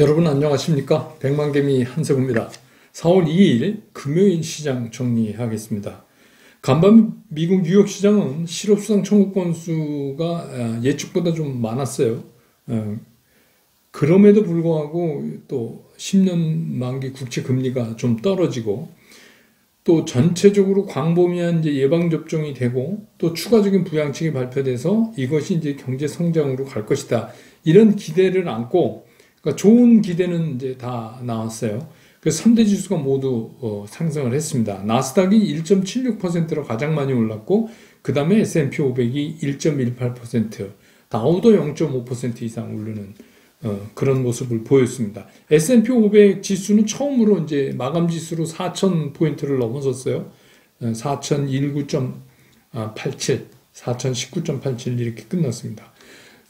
여러분 안녕하십니까? 백만개미 한석우입니다. 4월 2일 금요일 시장 정리하겠습니다. 간밤 미국 뉴욕 시장은 실업수당 청구 건수가 예측보다 좀 많았어요. 그럼에도 불구하고 또 10년 만기 국채 금리가 좀 떨어지고 또 전체적으로 광범위한 이제 예방접종이 되고 또 추가적인 부양책이 발표돼서 이것이 이제 경제 성장으로 갈 것이다. 이런 기대를 안고 그러니까 좋은 기대는 이제 다 나왔어요. 그래서 3대 지수가 모두 상승을 했습니다. 나스닥이 1.76%로 가장 많이 올랐고 그 다음에 S&P 500이 1.18%, 다우도 0.5% 이상 오르는 그런 모습을 보였습니다. S&P 500 지수는 처음으로 이제 마감 지수로 4,000포인트를 넘어섰어요. 4,019.87, 4,019.87 이렇게 끝났습니다.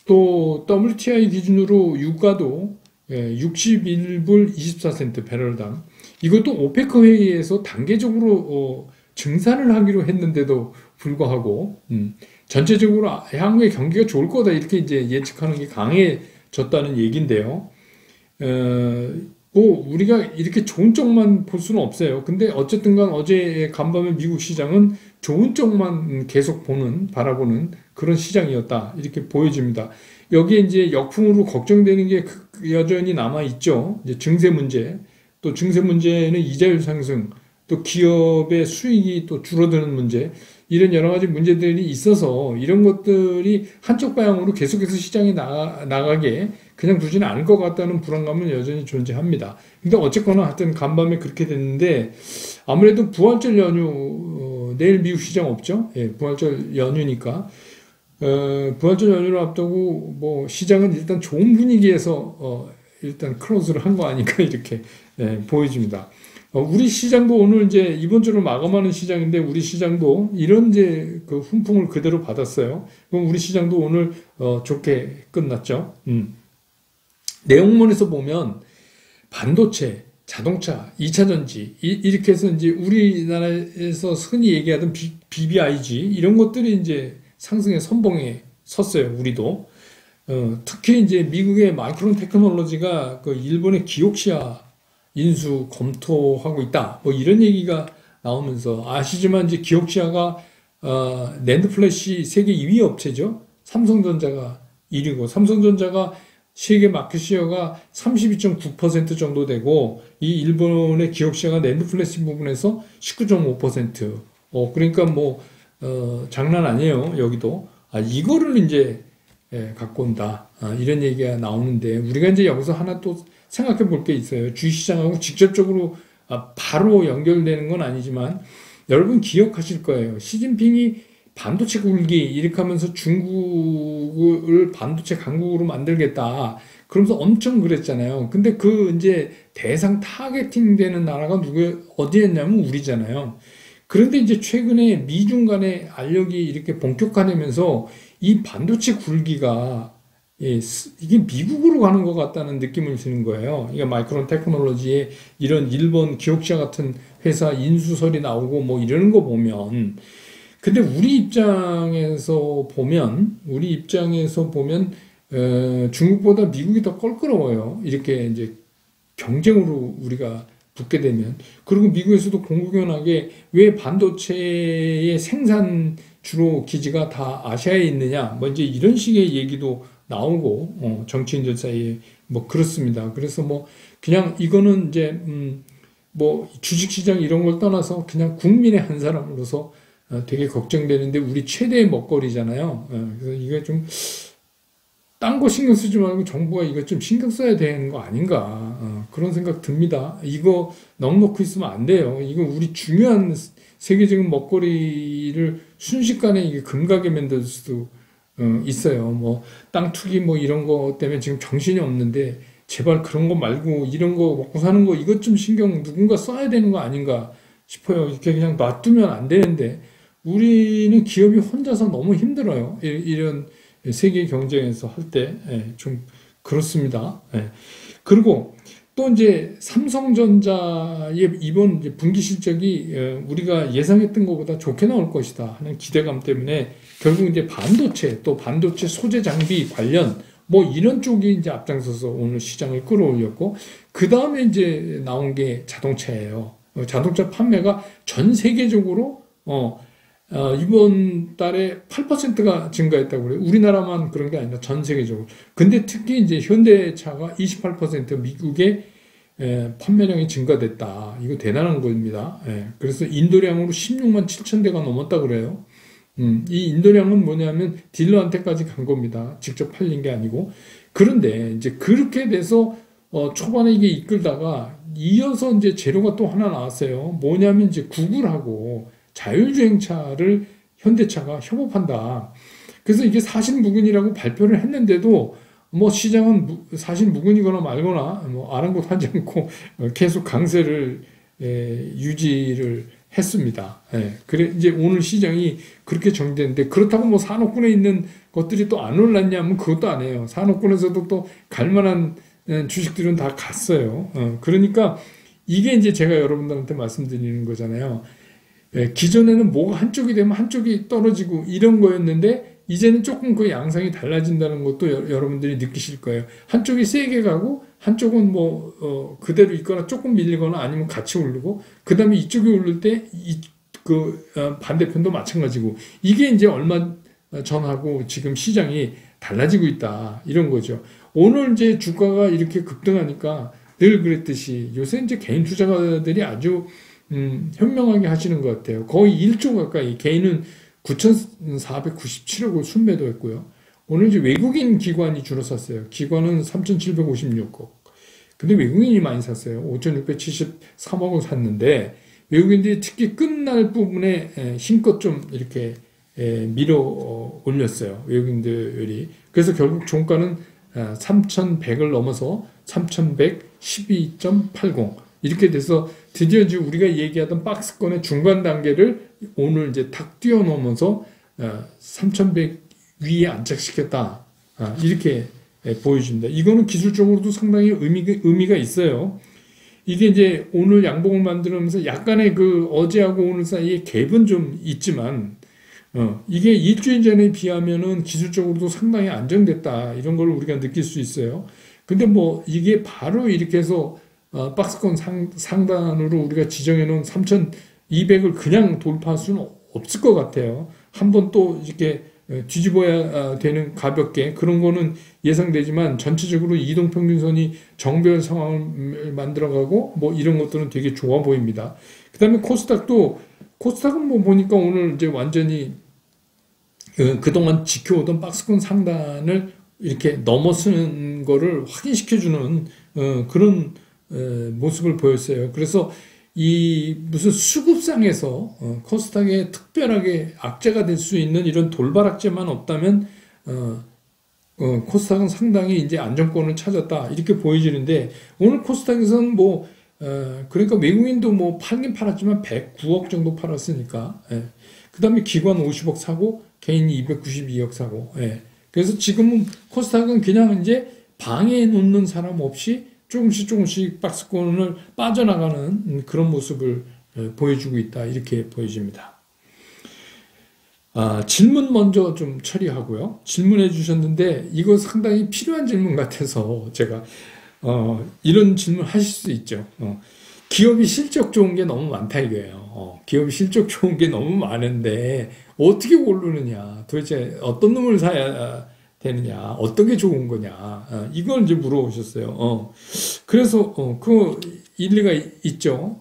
또 WTI 기준으로 유가도 61불 24센트 배럴당, 이것도 오페크 회의에서 단계적으로 증산을 하기로 했는데도 불구하고 전체적으로 향후에 경기가 좋을 거다 이렇게 이제 예측하는 게 강해졌다는 얘기인데요. 뭐 우리가 이렇게 좋은 쪽만 볼 수는 없어요. 근데 어쨌든간 어제 간밤에 미국 시장은 좋은 쪽만 계속 바라보는 그런 시장이었다 이렇게 보여집니다. 여기에 이제 역풍으로 걱정되는 게 여전히 남아 있죠. 이제 증세 문제, 또 증세 문제는 이자율 상승, 또 기업의 수익이 또 줄어드는 문제, 이런 여러 가지 문제들이 있어서 이런 것들이 한쪽 방향으로 계속해서 시장이 나가게 그냥 두지는 않을 것 같다는 불안감은 여전히 존재합니다. 근데 어쨌거나 하여튼 간밤에 그렇게 됐는데 아무래도 부활절 연휴, 내일 미국 시장 없죠? 예, 부활절 연휴니까. 부활절 연휴를 앞두고 뭐 시장은 일단 좋은 분위기에서 일단 클로즈를 한 거 아닌가 이렇게 보여집니다. 우리 시장도 오늘 이제 이번 주를 마감하는 시장인데 우리 시장도 이런 이제 그 훈풍을 그대로 받았어요. 그럼 우리 시장도 오늘 좋게 끝났죠. 내용문에서 보면 반도체, 자동차, 2차 전지 이렇게 해서 이제 우리나라에서 흔히 얘기하던 BBIG 이런 것들이 이제 상승의 선봉에 섰어요. 우리도. 특히 이제 미국의 마이크론 테크놀로지가 그 일본의 기옥시아 인수 검토하고 있다. 뭐 이런 얘기가 나오면서 아시지만 이제 기옥시아가 낸드 플래시 세계 2위 업체죠. 삼성전자가 1위고 삼성전자가 세계 마켓 시어가 32.9% 정도 되고 이 일본의 기옥시아가 낸드 플래시 부분에서 19.5%. 그러니까 뭐 장난 아니에요. 여기도. 이거를 이제 갖고 온다. 이런 얘기가 나오는데 우리가 이제 여기서 하나 또 생각해 볼 게 있어요. 주식시장하고 직접적으로 바로 연결되는 건 아니지만 여러분 기억하실 거예요. 시진핑이 반도체 굴기 이렇게 하면서 중국을 반도체 강국으로 만들겠다. 그러면서 엄청 그랬잖아요. 근데 그 이제 대상 타겟팅 되는 나라가 어디였냐면 우리잖아요. 그런데 이제 최근에 미중 간의 알력이 이렇게 본격화되면서 이 반도체 굴기가 이게 미국으로 가는 것 같다는 느낌을 드는 거예요. 이게 마이크론 테크놀로지의 이런 일본 기옥시아 같은 회사 인수설이 나오고 뭐 이러는 거 보면, 근데 우리 입장에서 보면 중국보다 미국이 더 껄끄러워요. 이렇게 이제 경쟁으로 우리가 붙게 되면. 그리고 미국에서도 공공연하게 왜 반도체의 생산 주로 기지가 다 아시아에 있느냐, 뭐 이제 이런 식의 얘기도 나오고, 정치인들 사이에 뭐 그렇습니다. 그래서 뭐 그냥 이거는 이제, 뭐 주식시장 이런 걸 떠나서 그냥 국민의 한 사람으로서 되게 걱정되는데 우리 최대의 먹거리잖아요. 그래서 이게 좀, 딴 거 신경 쓰지 말고 정부가 이거 좀 신경 써야 되는 거 아닌가. 그런 생각 듭니다. 이거 넉넉히 있으면 안 돼요. 이거 우리 중요한 세계적인 먹거리를 순식간에 이게 금가게 만들 수도 있어요. 뭐, 땅 투기 뭐 이런 거 때문에 지금 정신이 없는데 제발 그런 거 말고 이런 거 먹고 사는 거 이것 좀 신경 누군가 써야 되는 거 아닌가 싶어요. 이렇게 그냥 놔두면 안 되는데 우리는 기업이 혼자서 너무 힘들어요. 이런 세계 경쟁에서 할 때 좀 그렇습니다. 그리고 또 이제 삼성전자의 이번 이제 분기 실적이 우리가 예상했던 것보다 좋게 나올 것이다 하는 기대감 때문에 결국 이제 반도체 또 반도체 소재 장비 관련 뭐 이런 쪽이 이제 앞장서서 오늘 시장을 끌어올렸고, 그 다음에 이제 나온 게 자동차예요. 자동차 판매가 전 세계적으로 이번 달에 8%가 증가했다고 그래요. 우리나라만 그런 게 아니라 전 세계적으로. 근데 특히 이제 현대차가 28% 미국의 판매량이 증가됐다. 이거 대단한 겁니다. 그래서 인도량으로 16만 7천 대가 넘었다 그래요. 이 인도량은 뭐냐면 딜러한테까지 간 겁니다. 직접 팔린 게 아니고. 그런데 이제 그렇게 돼서 초반에 이게 이끌다가 이어서 이제 재료가 또 하나 나왔어요. 뭐냐면 이제 구글하고 자율주행차를 현대차가 협업한다. 그래서 이게 사실무근이라고 발표를 했는데도 뭐 시장은 사실무근이거나 말거나 뭐 아랑곳하지 않고 계속 강세를 유지를 했습니다. 그래 이제 오늘 시장이 그렇게 정리되는데, 그렇다고 뭐 산업군에 있는 것들이 또 안 올랐냐면 그것도 아니에요. 산업군에서도 또 갈만한 주식들은 다 갔어요. 그러니까 이게 이제 제가 여러분들한테 말씀드리는 거잖아요. 기존에는 뭐가 한쪽이 되면 한쪽이 떨어지고 이런 거였는데, 이제는 조금 그 양상이 달라진다는 것도 여러분들이 느끼실 거예요. 한쪽이 세게 가고 한쪽은 뭐 그대로 있거나 조금 밀리거나 아니면 같이 오르고, 그 다음에 이쪽이 오를 때 반대편도 마찬가지고, 이게 이제 얼마 전하고 지금 시장이 달라지고 있다, 이런 거죠. 오늘 이제 주가가 이렇게 급등하니까 늘 그랬듯이 요새 이제 개인 투자가들이 아주 현명하게 하시는 것 같아요. 거의 1조 가까이, 개인은 9,497억을 순매도했고요. 오늘 이제 외국인 기관이 주로 샀어요. 기관은 3,756억. 근데 외국인이 많이 샀어요. 5,673억을 샀는데, 외국인들이 특히 끝날 부분에 힘껏 좀 이렇게 밀어 올렸어요. 외국인들이. 그래서 결국 종가는 3,100을 넘어서 3,112.80. 이렇게 돼서 드디어 이제 우리가 얘기하던 박스권의 중간 단계를 오늘 이제 탁 뛰어넘어서 3,100 위에 안착시켰다. 이렇게 보여줍니다. 이거는 기술적으로도 상당히 의미가 있어요. 이게 이제 오늘 양봉을 만들면서 약간의 그 어제하고 오늘 사이에 갭은 좀 있지만, 이게 일주일 전에 비하면은 기술적으로도 상당히 안정됐다, 이런 걸 우리가 느낄 수 있어요. 근데 뭐 이게 바로 이렇게 해서 박스권 상단으로 우리가 지정해 놓은 3,200을 그냥 돌파할 수는 없을 것 같아요. 한번 또 이렇게 뒤집어야 되는, 가볍게 그런 거는 예상되지만, 전체적으로 이동평균선이 정배열 상황을 만들어가고 뭐 이런 것들은 되게 좋아 보입니다. 그 다음에 코스닥은 뭐 보니까 오늘 이제 완전히 그동안 지켜오던 박스권 상단을 이렇게 넘어서는 거를 확인시켜주는 그런 모습을 보였어요. 그래서 이 무슨 수급상에서 코스닥에 특별하게 악재가 될 수 있는 이런 돌발 악재만 없다면 코스닥은 상당히 이제 안정권을 찾았다, 이렇게 보여지는데, 오늘 코스닥에서는 뭐 그러니까 외국인도 뭐 팔긴 팔았지만 109억 정도 팔았으니까, 그 다음에 기관 50억 사고 개인이 292억 사고, 그래서 지금은 코스닥은 그냥 이제 방해해 놓는 사람 없이 조금씩 박스권을 빠져나가는 그런 모습을 보여주고 있다, 이렇게 보여집니다. 질문 먼저 좀 처리하고요. 질문해 주셨는데 이거 상당히 필요한 질문 같아서 제가 이런 질문 하실 수 있죠. 기업이 실적 좋은 게 너무 많다 이거예요. 기업이 실적 좋은 게 너무 많은데 어떻게 고르느냐, 도대체 어떤 놈을 사야 되느냐, 어떤 게 좋은 거냐, 이걸 이제 물어보셨어요. 그래서 그 일리가 있죠.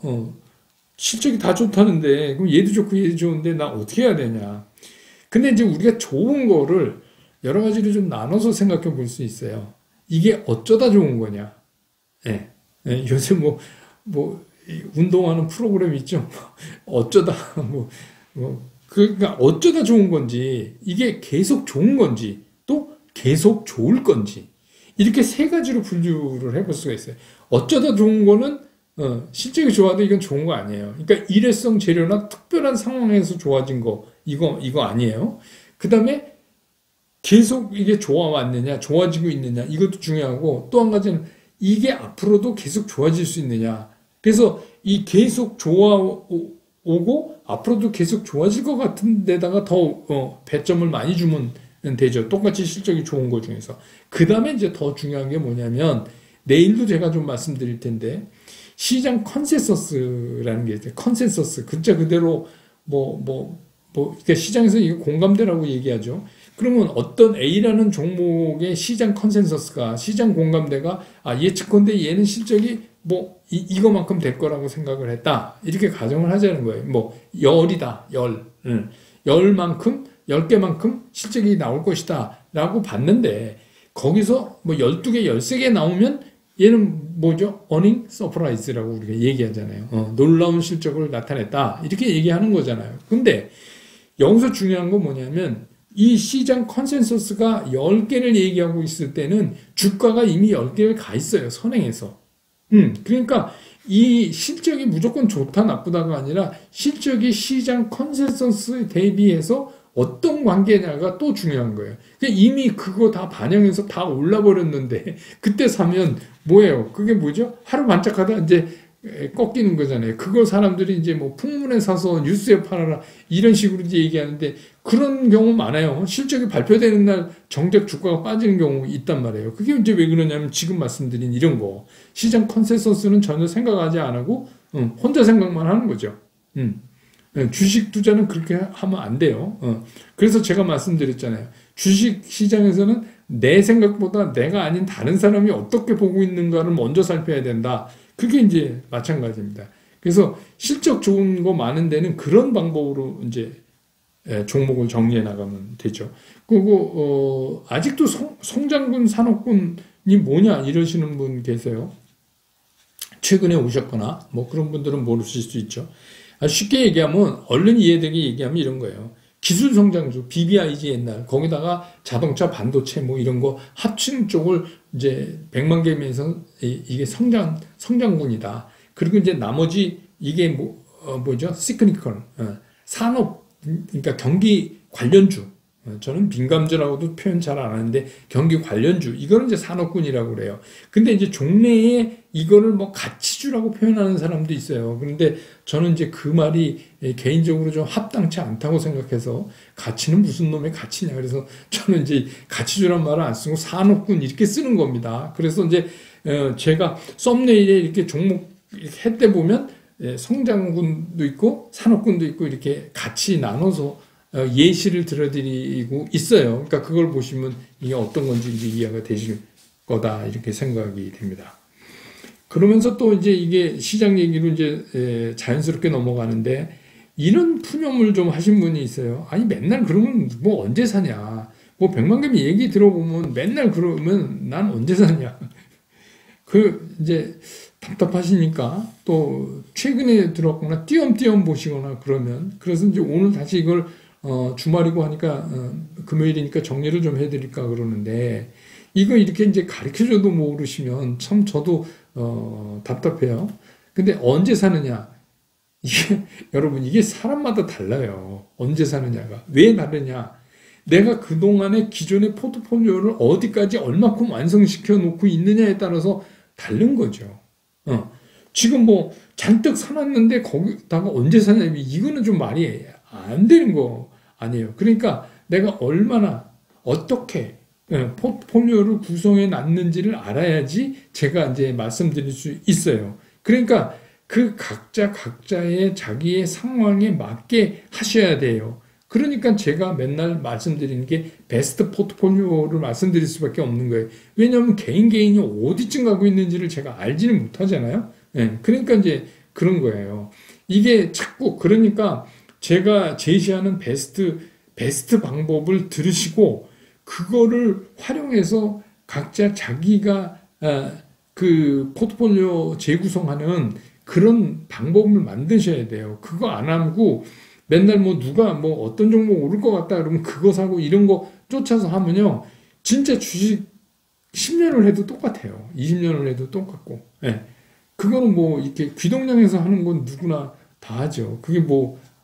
실적이 다 좋다는데 그럼 얘도 좋고 얘도 좋은데 나 어떻게 해야 되냐. 근데 이제 우리가 좋은 거를 여러 가지로 좀 나눠서 생각해 볼 수 있어요. 이게 어쩌다 좋은 거냐. 요새 뭐 운동하는 프로그램 있죠. 어쩌다 그러니까 어쩌다 좋은 건지, 이게 계속 좋은 건지, 또 계속 좋을 건지, 이렇게 세 가지로 분류를 해볼 수가 있어요. 어쩌다 좋은 거는 실적이 좋아도 이건 좋은 거 아니에요. 그러니까 일회성 재료나 특별한 상황에서 좋아진 거, 이거 아니에요. 그 다음에 계속 이게 좋아왔느냐, 좋아지고 있느냐, 이것도 중요하고, 또 한 가지는 이게 앞으로도 계속 좋아질 수 있느냐. 그래서 이 계속 좋아오고 앞으로도 계속 좋아질 것 같은 데다가 더 배점을 많이 주면 되죠. 똑같이 실적이 좋은 거 중에서. 그 다음에 이제 더 중요한 게 뭐냐면, 내일도 제가 좀 말씀드릴 텐데, 시장 컨센서스라는 게 있어요. 컨센서스. 글자 그대로 그러니까 시장에서 이게 공감대라고 얘기하죠. 그러면 어떤 A라는 종목의 시장 컨센서스가, 시장 공감대가, 예측컨대 얘는 실적이 이거만큼 될 거라고 생각을 했다. 이렇게 가정을 하자는 거예요. 열이다, 열. 열만큼, 10개만큼 실적이 나올 것이다. 라고 봤는데, 거기서 12개, 13개 나오면 얘는 뭐죠? 어닝 서프라이즈라고 우리가 얘기하잖아요. 놀라운 실적을 나타냈다. 이렇게 얘기하는 거잖아요. 근데 여기서 중요한 건 뭐냐면 이 시장 컨센서스가 10개를 얘기하고 있을 때는 주가가 이미 10개를 가 있어요. 선행해서. 그러니까 이 실적이 무조건 좋다 나쁘다가 아니라 실적이 시장 컨센서스에 대비해서 어떤 관계냐가 또 중요한 거예요. 이미 그거 다 반영해서 다 올라버렸는데 그때 사면 뭐예요? 그게 뭐죠? 하루 반짝하다 이제 꺾이는 거잖아요. 그걸 사람들이 이제 풍문에 사서 뉴스에 팔아라 이런 식으로 이제 얘기하는데 그런 경우 많아요. 실적이 발표되는 날 정작 주가가 빠지는 경우 있단 말이에요. 그게 이제 왜 그러냐면 지금 말씀드린 이런 거. 시장 컨센서스는 전혀 생각하지 안 하고 혼자 생각만 하는 거죠. 주식 투자는 그렇게 하면 안 돼요. 그래서 제가 말씀드렸잖아요. 주식 시장에서는 내 생각보다 내가 아닌 다른 사람이 어떻게 보고 있는가를 먼저 살펴야 된다. 그게 이제 마찬가지입니다. 그래서 실적 좋은 거 많은 데는 그런 방법으로 이제 종목을 정리해 나가면 되죠. 그리고 아직도 성장군 산업군이 뭐냐 이러시는 분 계세요. 최근에 오셨거나 그런 분들은 모르실 수 있죠. 쉽게 얘기하면 얼른 이해되게 얘기하면 이런 거예요. 기술 성장주 BBIG 옛날 거기다가 자동차 반도체 이런 거 합치는 쪽을 이제 100만 개면서 이게 성장군이다. 그리고 이제 나머지 이게 뭐죠? 시크니컬 산업 그러니까 경기 관련주. 저는 민감주라고도 표현 잘 안 하는데 경기 관련주 이거는 이제 산업군이라고 그래요. 근데 이제 종래에 이거를 가치주라고 표현하는 사람도 있어요. 그런데 저는 이제 그 말이 개인적으로 좀 합당치 않다고 생각해서 가치는 무슨 놈의 가치냐. 그래서 저는 이제 가치주란 말을 안 쓰고 산업군 이렇게 쓰는 겁니다. 그래서 이제 제가 썸네일에 이렇게 종목 해때 보면 성장군도 있고 산업군도 있고 이렇게 같이 나눠서 예시를 들어드리고 있어요. 그러니까 그걸 보시면 이게 어떤 건지 이제 이해가 되실 거다 이렇게 생각이 됩니다. 그러면서 또 이제 이게 시장 얘기로 이제 자연스럽게 넘어가는데 이런 푸념을 좀 하신 분이 있어요. 아니 맨날 그러면 언제 사냐? 100만 개면 얘기 들어보면 맨날 그러면 난 언제 사냐? 이제 답답하시니까 또 최근에 들었거나 띄엄띄엄 보시거나 그러면 그래서 이제 오늘 다시 이걸 주말이고 하니까 금요일이니까 정리를 좀 해드릴까 그러는데 이거 이렇게 이제 가르쳐줘도 모르시면 참 저도 답답해요. 근데 언제 사느냐? 이게 여러분 이게 사람마다 달라요. 언제 사느냐가 왜 다르냐? 내가 그동안의 기존의 포트폴리오를 어디까지 얼마큼 완성시켜 놓고 있느냐에 따라서 다른 거죠. 지금 잔뜩 사놨는데 거기다가 언제 사냐? 이거는 좀 말이 안 되는 거 아니에요. 그러니까 내가 얼마나 어떻게 포트폴리오를 구성해 놨는지를 알아야지 제가 이제 말씀드릴 수 있어요. 그러니까 그 각자의 자기의 상황에 맞게 하셔야 돼요. 그러니까 제가 맨날 말씀드리는 게 베스트 포트폴리오를 말씀드릴 수밖에 없는 거예요. 왜냐하면 개인이 어디쯤 가고 있는지를 제가 알지는 못하잖아요. 그러니까 이제 그런 거예요. 이게 자꾸 그러니까 제가 제시하는 베스트 방법을 들으시고 그거를 활용해서 각자 자기가 그 포트폴리오 재구성하는 그런 방법을 만드셔야 돼요. 그거 안 하고 맨날 누가 어떤 종목 오를 것 같다 그러면 그거 사고 이런 거 쫓아서 하면요. 진짜 주식 10년을 해도 똑같아요. 20년을 해도 똑같고. 그거는 이렇게 귀동냥에서 하는 건 누구나 다 하죠. 그게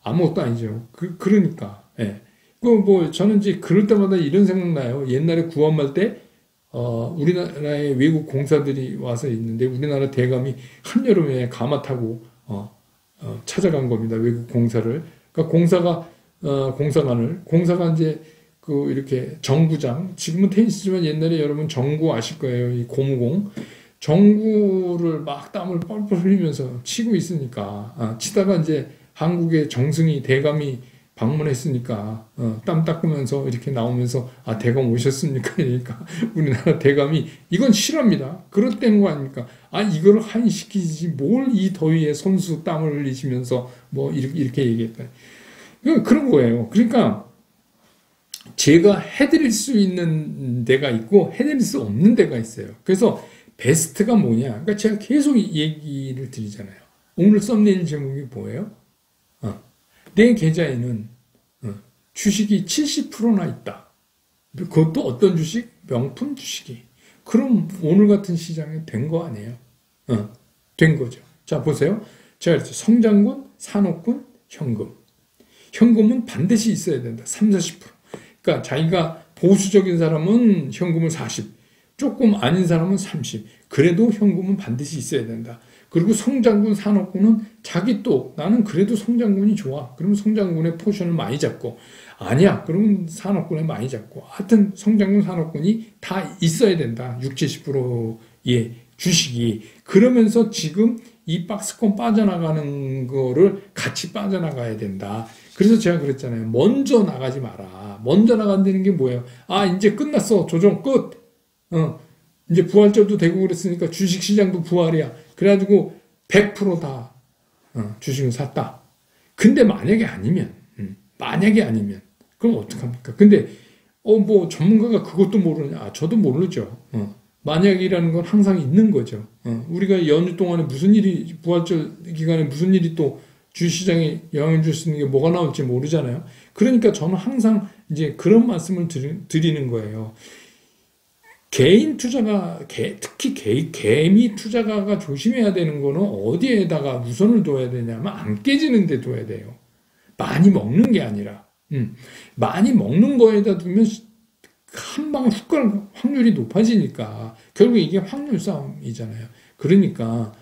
아무것도 아니죠. 그러니까. 저는 이제 그럴 때마다 이런 생각나요. 옛날에 구한말 때, 우리나라에 외국 공사들이 와서 있는데, 우리나라 대감이 한여름에 가마 타고, 찾아간 겁니다. 외국 공사를. 그러니까 공사가 이제, 그 이렇게 정구장, 지금은 테니스지만 옛날에 여러분 정구 아실 거예요. 이 고무공. 정구를 막 땀을 뻘뻘 흘리면서 치고 있으니까, 치다가 이제 한국의 정승이 대감이 방문했으니까, 땀 닦으면서 이렇게 나오면서, 대감 오셨습니까? 그러니까 우리나라 대감이 이건 실합니다. 그렇다는 거 아닙니까? 이거를 한시키지 뭘 이 더위에 선수 땀을 흘리시면서 뭐 이렇게 얘기했다. 그런 거예요. 그러니까 제가 해드릴 수 있는 데가 있고 해드릴 수 없는 데가 있어요. 그래서 베스트가 뭐냐? 그러니까 제가 계속 얘기를 드리잖아요. 오늘 썸네일 제목이 뭐예요? 내 계좌에는 주식이 70%나 있다. 그것도 어떤 주식? 명품 주식이. 그럼 오늘 같은 시장에 된 거 아니에요? 된 거죠. 자, 보세요. 제가 그랬죠. 성장군, 산업군, 현금. 현금은 반드시 있어야 된다. 30, 40%. 그러니까 자기가 보수적인 사람은 현금을 40, 조금 아닌 사람은 30. 그래도 현금은 반드시 있어야 된다. 그리고 성장군, 산업군은 자기 또 나는 그래도 성장군이 좋아. 그러면 성장군의 포션을 많이 잡고 아니야. 그러면 산업군에 많이 잡고 하여튼 성장군, 산업군이 다 있어야 된다. 60, 70%의 주식이. 그러면서 지금 이 박스권 빠져나가는 거를 같이 빠져나가야 된다. 그래서 제가 그랬잖아요. 먼저 나가지 마라. 먼저 나간다는 게 뭐예요? 이제 끝났어. 조정 끝. 이제 부활절도 되고 그랬으니까 주식시장도 부활이야. 그래가지고 100%다 주식을 샀다. 근데 만약에 아니면 그럼 어떡합니까? 근데 뭐 전문가가 그것도 모르냐? 저도 모르죠. 만약이라는 건 항상 있는 거죠. 우리가 연휴 동안에 무슨 일이 부활절 기간에 무슨 일이 또 주시장에 영향을 줄 수 있는 게 뭐가 나올지 모르잖아요. 그러니까 저는 항상 이제 그런 말씀을 드리는 거예요. 개인 투자가 특히 개미 투자가가 조심해야 되는 거는 어디에다가 우선을 둬야 되냐면 안 깨지는 데 둬야 돼요. 많이 먹는 게 아니라 많이 먹는 거에다 두면 한 방에 훅 가는 확률이 높아지니까 결국 이게 확률 싸움이잖아요. 그러니까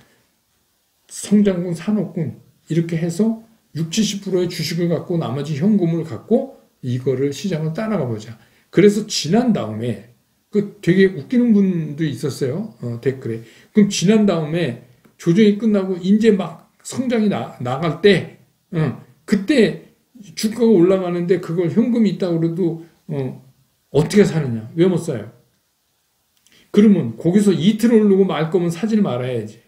성장군, 산업군 이렇게 해서 60, 70%의 주식을 갖고 나머지 현금을 갖고 이거를 시장을 따라가 보자. 그래서 지난 다음에 되게 웃기는 분도 있었어요. 댓글에. 그럼 지난 다음에 조정이 끝나고 이제 막 성장이 나갈 때 그때 주가가 올라가는데 그걸 현금이 있다고 그래도 어떻게 사느냐? 왜 못 사요? 그러면 거기서 이틀 오르고 말 거면 사질 말아야지.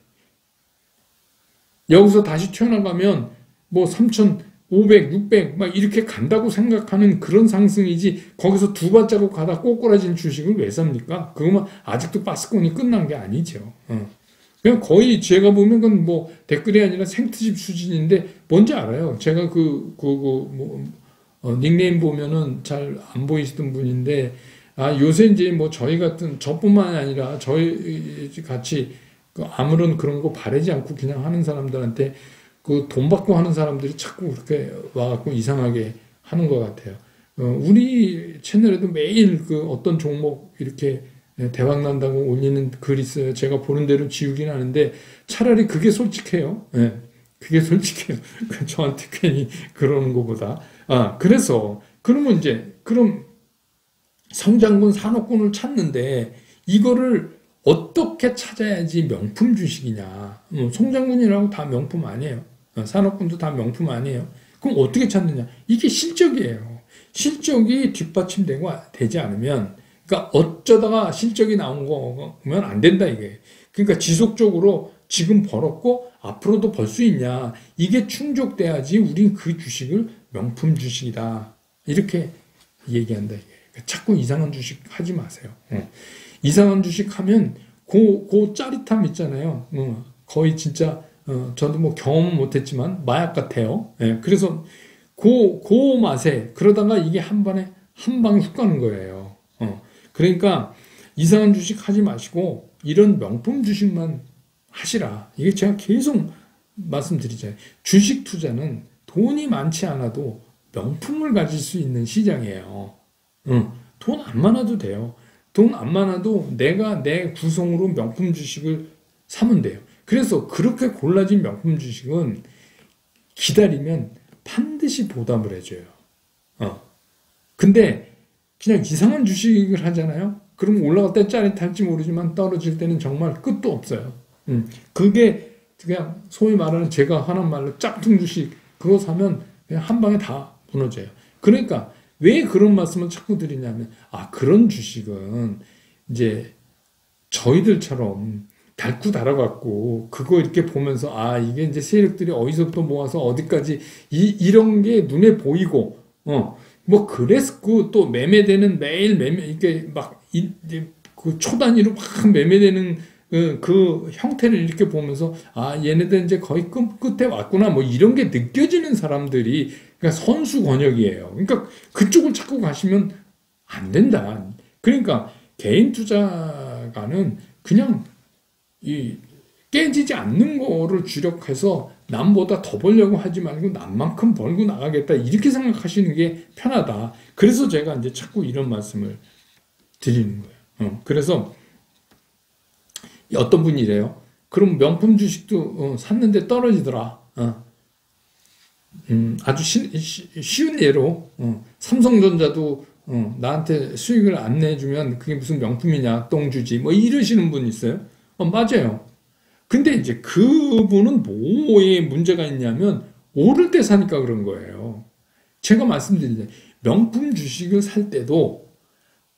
여기서 다시 튀어나가면 뭐 3,500, 600 막 이렇게 간다고 생각하는 그런 상승이지 거기서 두 발자국 가다 꼬꾸라진 주식을 왜 삽니까? 그거만 아직도 박스권이 끝난 게 아니죠. 그냥 거의 제가 보면 그건 뭐 댓글이 아니라 생트집 수준인데 뭔지 알아요. 제가 닉네임 보면은 잘 안 보이시던 분인데 요새 이제 뭐 저희 같은 저뿐만 아니라 저희 같이 아무런 그런 거 바라지 않고 그냥 하는 사람들한테 돈 받고 하는 사람들이 자꾸 그렇게 와갖고 이상하게 하는 것 같아요. 우리 채널에도 매일 어떤 종목 이렇게 대박 난다고 올리는 글 있어요. 제가 보는 대로 지우긴 하는데 차라리 그게 솔직해요. 그게 솔직해요. 저한테 괜히 그러는 것보다. 그래서 그러면 그럼 성장군, 산업군을 찾는데 이거를 어떻게 찾아야지 명품 주식이냐. 성장군이라고 다 명품 아니에요. 산업군도 다 명품 아니에요. 그럼 어떻게 찾느냐. 이게 실적이에요. 실적이 되지 않으면 그러니까 어쩌다가 실적이 나온 거면 안 된다 이게. 그러니까 지속적으로 지금 벌었고 앞으로도 벌 수 있냐. 이게 충족돼야지 우린 그 주식을 명품 주식이다. 이렇게 얘기한다 이게. 자꾸 이상한 주식 하지 마세요. 이상한 주식 하면 그 짜릿함 있잖아요. 거의 진짜 저도 뭐 경험은 못했지만 마약 같아요. 그래서 그 맛에 그러다가 이게 한 방에 훅 가는 거예요. 그러니까 이상한 주식 하지 마시고 이런 명품 주식만 하시라. 이게 제가 계속 말씀드리잖아요. 주식 투자는 돈이 많지 않아도 명품을 가질 수 있는 시장이에요. 돈 안 많아도 돼요. 돈 안 많아도 내가 내 구성으로 명품 주식을 사면 돼요. 그래서 그렇게 골라진 명품 주식은 기다리면 반드시 보답을 해줘요. 근데 그냥 이상한 주식을 하잖아요. 그럼 올라갈 때 짜릿할지 모르지만 떨어질 때는 정말 끝도 없어요. 그게 그냥 소위 말하는 제가 하는 말로 짝퉁 주식 그거 사면 그냥 한 방에 다 무너져요. 그러니까 왜 그런 말씀을 자꾸 드리냐면 그런 주식은 이제 저희들처럼 달고 달아갖고 그거 이렇게 보면서 이게 이제 세력들이 어디서부터 모아서 어디까지 이런 게 눈에 보이고 뭐 그랬고 또 매매되는 매일 매매 이게 막 그 초단위로 막 매매되는 그 형태를 이렇게 보면서 얘네들 이제 거의 끝에 왔구나 뭐 이런 게 느껴지는 사람들이 그러니까 선수 권역이에요. 그러니까 그쪽을 자꾸 가시면 안 된다. 그러니까 개인 투자가는 그냥 이 깨지지 않는 거를 주력해서 남보다 더 벌려고 하지 말고 남만큼 벌고 나가겠다 이렇게 생각하시는 게 편하다. 그래서 제가 이제 자꾸 이런 말씀을 드리는 거예요. 그래서 어떤 분이 이래요. 그럼 명품 주식도 샀는데 떨어지더라. 아주 쉬운 예로 삼성전자도 나한테 수익을 안 내주면 그게 무슨 명품이냐 똥주지 뭐 이러시는 분 있어요. 맞아요. 근데 이제 그분은 뭐에 문제가 있냐면 오를 때 사니까 그런 거예요. 제가 말씀드린 명품 주식을 살 때도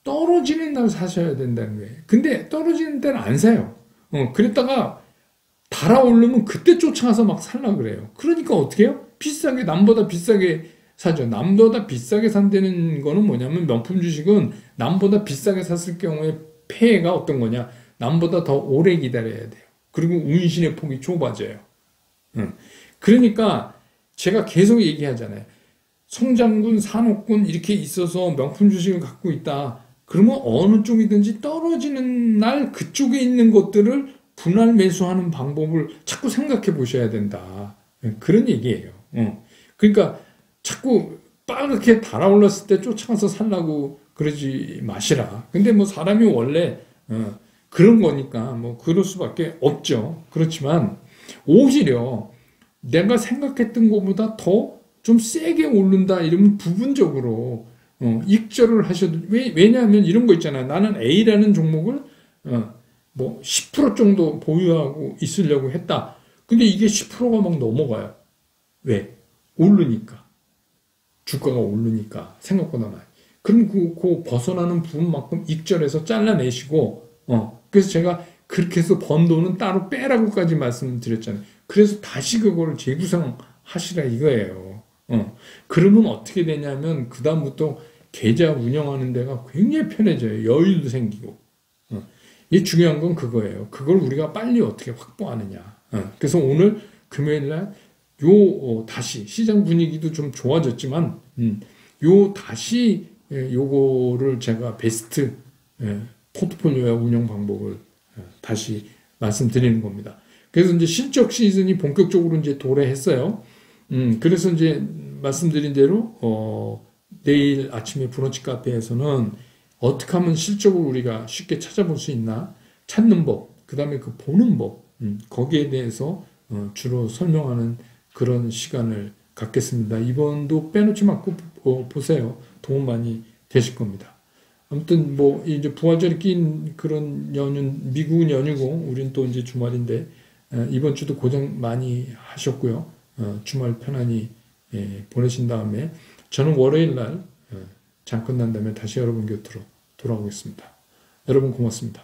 떨어지는 날 사셔야 된다는 거예요. 근데 떨어지는 때는 안 사요. 그랬다가 달아오르면 그때 쫓아가서 막 살라 그래요. 그러니까 어떻게 해요? 비싸게 남보다 비싸게 사죠. 남보다 비싸게 산다는 거는 뭐냐면 명품 주식은 남보다 비싸게 샀을 경우에 폐해가 어떤 거냐? 남보다 더 오래 기다려야 돼요. 그리고 운신의 폭이 좁아져요. 그러니까 제가 계속 얘기하잖아요. 성장군, 산업군 이렇게 있어서 명품 주식을 갖고 있다. 그러면 어느 쪽이든지 떨어지는 날 그쪽에 있는 것들을 분할 매수하는 방법을 자꾸 생각해 보셔야 된다. 그런 얘기예요. 그러니까 자꾸 빠르게 달아올랐을 때 쫓아가서 살라고 그러지 마시라. 근데 뭐 사람이 원래 그런 거니까 뭐 그럴 수밖에 없죠. 그렇지만 오히려 내가 생각했던 것보다 더 좀 세게 오른다 이러면 부분적으로 익절을 하셔도 왜냐하면 이런 거 있잖아요. 나는 A라는 종목을 뭐 10% 정도 보유하고 있으려고 했다. 근데 이게 10%가 막 넘어가요. 왜? 오르니까. 주가가 오르니까 생각보다 많이. 그럼 그 벗어나는 부분만큼 익절해서 잘라내시고 그래서 제가 그렇게 해서 번 돈은 따로 빼라고까지 말씀드렸잖아요. 그래서 다시 그거를 재구성하시라 이거예요. 그러면 어떻게 되냐면 그 다음부터 계좌 운영하는 데가 굉장히 편해져요. 여유도 생기고. 이 중요한 건 그거예요. 그걸 우리가 빨리 어떻게 확보하느냐. 그래서 오늘 금요일날 다시 시장 분위기도 좀 좋아졌지만 다시 요거를 제가 베스트 포트폴리오와 운영 방법을 다시 말씀드리는 겁니다. 그래서 이제 실적 시즌이 본격적으로 이제 도래했어요. 그래서 이제 말씀드린 대로 내일 아침에 브런치 카페에서는 어떻게 하면 실적을 우리가 쉽게 찾아볼 수 있나 찾는 법, 그 다음에 그 보는 법, 거기에 대해서 주로 설명하는 그런 시간을 갖겠습니다. 이번도 빼놓지 말고 보세요. 도움 많이 되실 겁니다. 아무튼 뭐 이제 부활절이 낀 그런 연휴, 미국은 연휴고 우리는 또 이제 주말인데 이번 주도 고생 많이 하셨고요. 주말 편안히 보내신 다음에 저는 월요일 날 장 끝난 다음에 다시 여러분 곁으로 돌아오겠습니다. 여러분 고맙습니다.